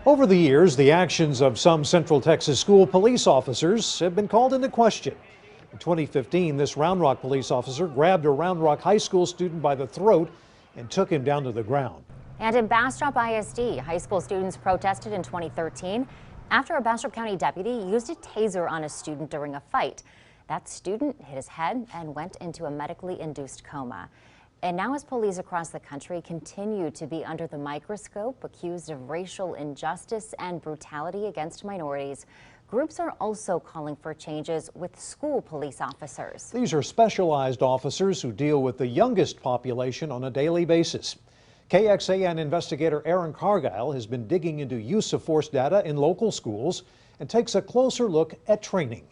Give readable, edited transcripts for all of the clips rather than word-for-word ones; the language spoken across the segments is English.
Over the years, the actions of some Central Texas school police officers have been called into question. In 2015, this Round Rock police officer grabbed a Round Rock High School student by the throat and took him down to the ground. And in Bastrop ISD, high school students protested in 2013 after a Bastrop County deputy used a taser on a student during a fight. That student hit his head and went into a medically induced coma. And now as police across the country continue to be under the microscope, accused of racial injustice and brutality against minorities, groups are also calling for changes with school police officers. These are specialized officers who deal with the youngest population on a daily basis. KXAN investigator Aaron Cargile has been digging into use of force data in local schools and takes a closer look at training.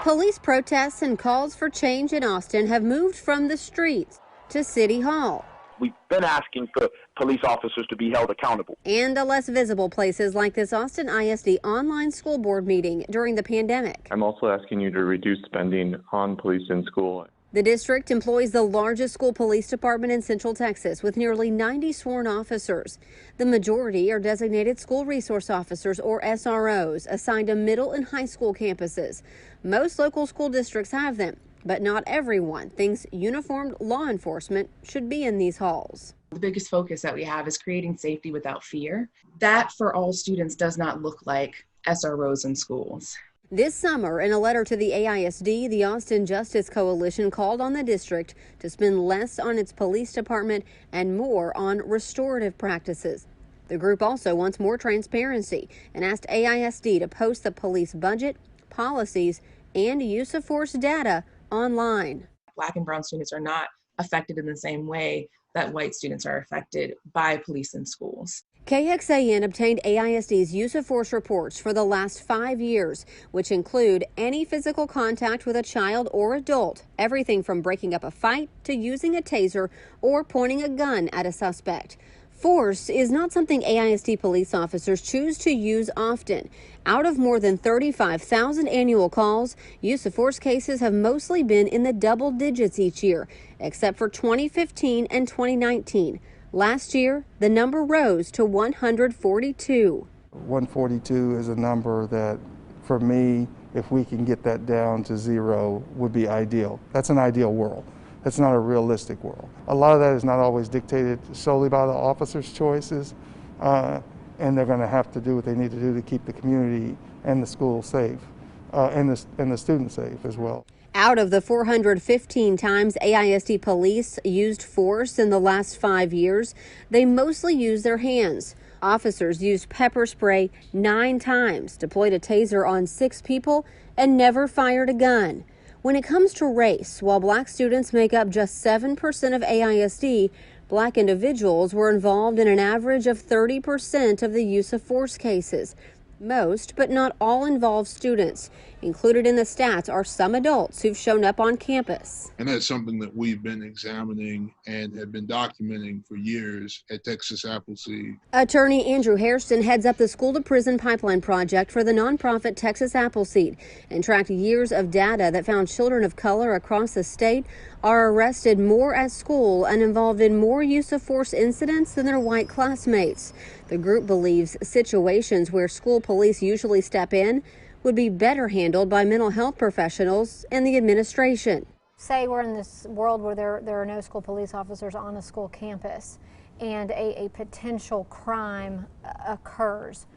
Police protests and calls for change in Austin have moved from the streets to City Hall. We've been asking for police officers to be held accountable. And the less visible places like this Austin ISD online school board meeting during the pandemic. I'm also asking you to reduce spending on police in school. The district employs the largest school police department in Central Texas with nearly 90 sworn officers. The majority are designated school resource officers or SROs assigned to middle and high school campuses. Most local school districts have them, but not everyone thinks uniformed law enforcement should be in these halls. The biggest focus that we have is creating safety without fear. That for all students does not look like SROs in schools. This summer, in a letter to the AISD, the Austin Justice Coalition called on the district to spend less on its police department and more on restorative practices. The group also wants more transparency and asked AISD to post the police budget, policies, and use of force data online. Black and brown students are not affected in the same way that white students are affected by police in schools. KXAN obtained AISD's use of force reports for the last 5 years, which include any physical contact with a child or adult, everything from breaking up a fight to using a taser or pointing a gun at a suspect. Force is not something AISD police officers choose to use often. Out of more than 35,000 annual calls, use of force cases have mostly been in the double digits each year, except for 2015 and 2019. Last year, the number rose to 142. 142 is a number that, for me, if we can get that down to zero, would be ideal. That's an ideal world. That's not a realistic world. A lot of that is not always dictated solely by the officers' choices, and they're going to have to do what they need to do to keep the community and the school safe, and the students safe as well. Out of the 415 times AISD police used force in the last 5 years, they mostly used their hands. Officers used pepper spray 9 times, deployed a taser on 6 people, and never fired a gun. When it comes to race, while black students make up just 7% of AISD, black individuals were involved in an average of 30% of the use of force cases. Most, but not all, involve students. Included in the stats are some adults who've shown up on campus. And that's something that we've been examining and have been documenting for years at Texas Appleseed. Attorney Andrew Hairston heads up the School to Prison Pipeline Project for the nonprofit Texas Appleseed and tracked years of data that found children of color across the state are arrested more at school and involved in more use of force incidents than their white classmates. The group believes situations where school police usually step in would be better handled by mental health professionals and the administration. Say we're in this world where there are no school police officers on a school campus and a potential crime occurs.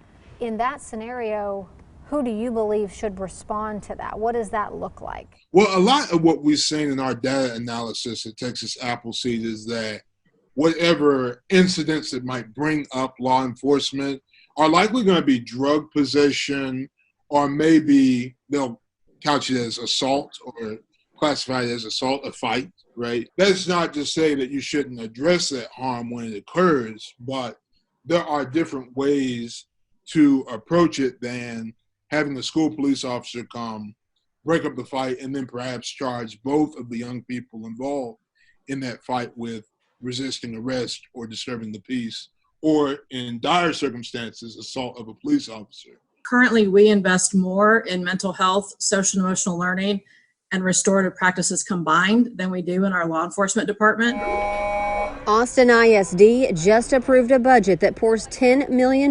In that scenario, who do you believe should respond to that? What does that look like? Well, a lot of what we've seen in our data analysis at Texas Appleseed is that whatever incidents that might bring up law enforcement are likely going to be drug possession, or maybe they'll couch it as assault or classify it as assault, a fight, right? That's not to say that you shouldn't address that harm when it occurs, but there are different ways to approach it than having the school police officer come, break up the fight, and then perhaps charge both of the young people involved in that fight with resisting arrest or disturbing the peace, or in dire circumstances, assault of a police officer. Currently, we invest more in mental health, social and emotional learning, and restorative practices combined than we do in our law enforcement department. Austin ISD just approved a budget that pours $10 million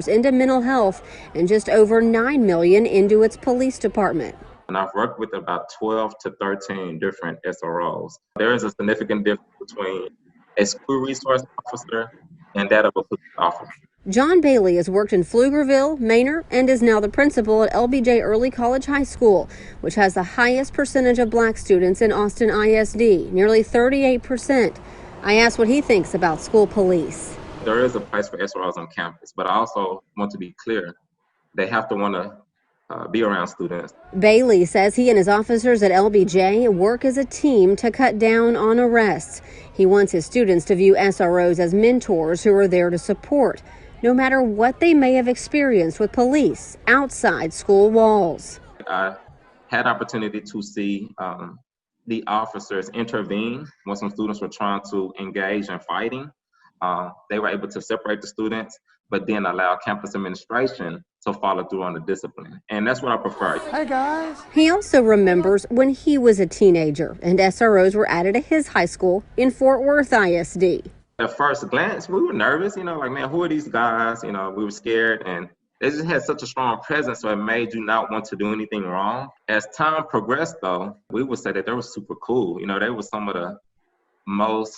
into mental health and just over $9 million into its police department. And I've worked with about 12 to 13 different SROs. There is a significant difference between a school resource officer and that of a police officer. John Bailey has worked in Pflugerville, Manor, and is now the principal at LBJ Early College High School, which has the highest percentage of black students in Austin ISD, nearly 38%. I asked what he thinks about school police. There is a place for SROs on campus, but I also want to be clear. They have to want to be around students. Bailey says he and his officers at LBJ work as a team to cut down on arrests. He wants his students to view SROs as mentors who are there to support, no matter what they may have experienced with police outside school walls. I had opportunity to see the officers intervene when some students were trying to engage in fighting. They were able to separate the students, but then allow campus administration to follow through on the discipline. And that's what I prefer. Hey guys. He also remembers when he was a teenager and SROs were added to his high school in Fort Worth ISD. At first glance, we were nervous, like, man, who are these guys? We were scared, and they just had such a strong presence, so it made you not want to do anything wrong. As time progressed, though, we would say that they were super cool. They were some of the most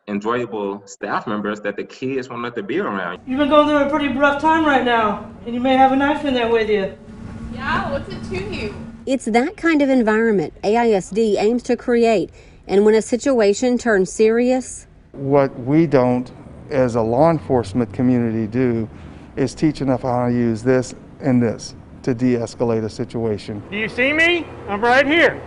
enjoyable staff members that the kids wanted to be around. You've been going through a pretty rough time right now, and you may have a knife in there with you. Yeah, what's it to you? It's that kind of environment AISD aims to create, and when a situation turns serious, what we don't, as a law enforcement community, do is teach enough how to use this and this to de-escalate a situation. Do you see me? I'm right here.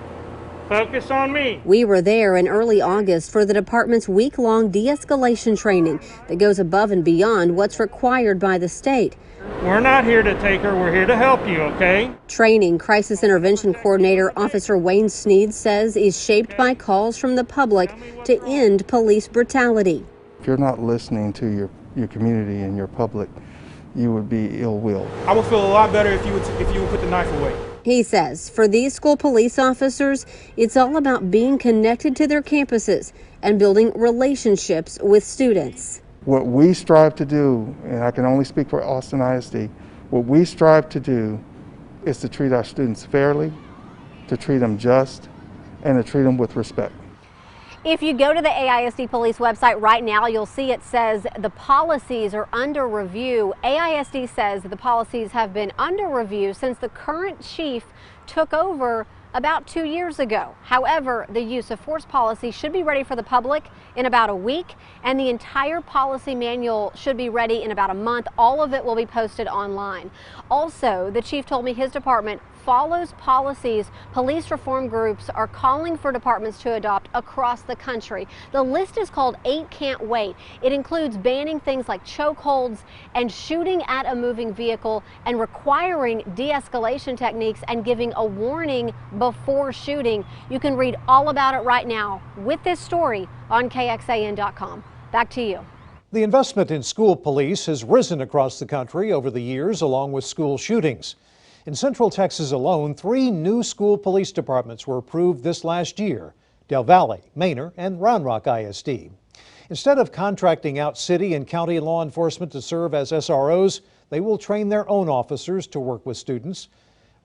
Focus on me. We were there in early August for the department's week-long de-escalation training that goes above and beyond what's required by the state. We're not here to take her, we're here to help you, okay? Training Crisis Intervention Coordinator Officer Wayne Sneed says is shaped by calls from the public to end police brutality. If you're not listening to your community and your public, you would be ill-willed. I would feel a lot better if you would put the knife away. He says for these school police officers, it's all about being connected to their campuses and building relationships with students. What we strive to do, and I can only speak for Austin ISD, what we strive to do is to treat our students fairly, to treat them just, and to treat them with respect. If you go to the AISD police website right now, you'll see it says the policies are under review. AISD says the policies have been under review since the current chief took over about 2 years ago. However, the use of force policy should be ready for the public in about a week, and the entire policy manual should be ready in about a month. All of it will be posted online. Also, the chief told me his department follows policies police reform groups are calling for departments to adopt across the country. The list is called 8 Can't Wait. It includes banning things like chokeholds and shooting at a moving vehicle and requiring de-escalation techniques and giving a warning before shooting. You can read all about it right now with this story on KXAN.com. Back to you. The investment in school police has risen across the country over the years, along with school shootings. In Central Texas alone, 3 new school police departments were approved this last year: Del Valle, Manor, and Round Rock ISD. Instead of contracting out city and county law enforcement to serve as SROs, they will train their own officers to work with students.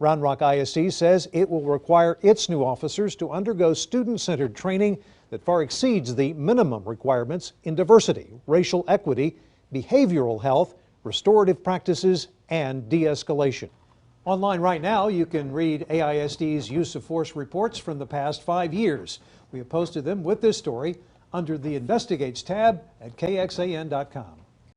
Round Rock ISD says it will require its new officers to undergo student-centered training that far exceeds the minimum requirements in diversity, racial equity, behavioral health, restorative practices, and de-escalation. Online right now, you can read AISD's use of force reports from the past 5 years. We have posted them with this story under the Investigates tab at KXAN.com.